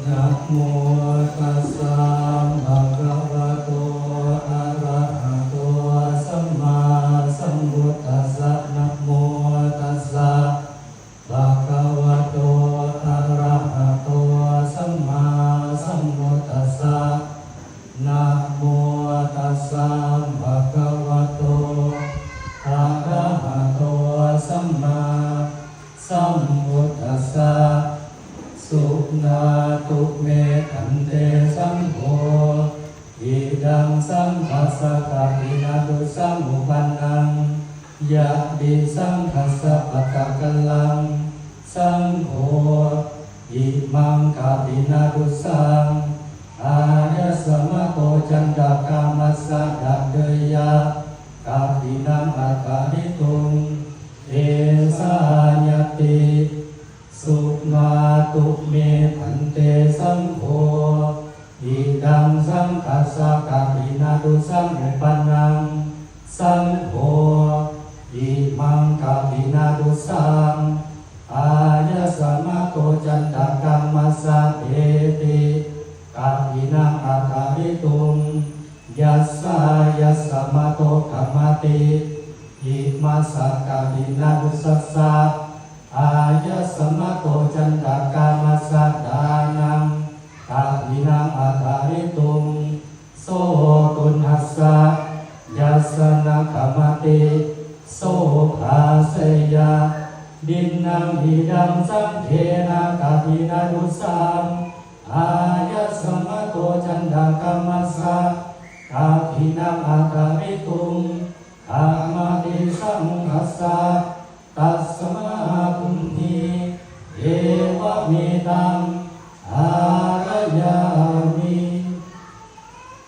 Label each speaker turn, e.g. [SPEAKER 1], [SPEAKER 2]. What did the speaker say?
[SPEAKER 1] นะโมตัสสะภะคะวะโตอะระหะโตสัมมาสัมพุทธัสสะนะโมตัสสะภะคะวะโตอะระหะโตสัมมาสัมพุทธัสสะนะโมตัสสะภะคะวะโตอะระหะโตสัมมาสัมพุทธัสสะสุนาตุเมขันเตสังโฆอิดังสังฆัสสะกะปินาตุสังอุปันนังยะดิสังฆัสสะปะกะกัลลังสังโฆอิมังกะปินาตุสังอายะสมะโตจันตกามัสสะดะเดยะกะปินังอัตตาหิตุงเอสายติสุนาตุเมขันเตสังโฆอิดังสังฆัสสะกะปินาตุสังอุปันนังสังโฆอิมังกะปินาตุสังอายะสมะโตจันตกามัสสะเอติกะปินังอัตตาหิตุงยัสสะยัสสมะโตกัมมติอิมัสสะกะปินาตุสัสสะอายะสมะโตจันตกามัสสะดานังกะปินังอัตตาหิตุงโสตุนัสสะยัสสนะกัมมติโสภาเสยะดินนังหิดังสังเทนะกะปินาตุสังอายะสมะโตจันตกามัสสะกะปินังอัตตาหิตุงกัมมติสังคัสสะตัสสมาคุณีเอวะเมตัง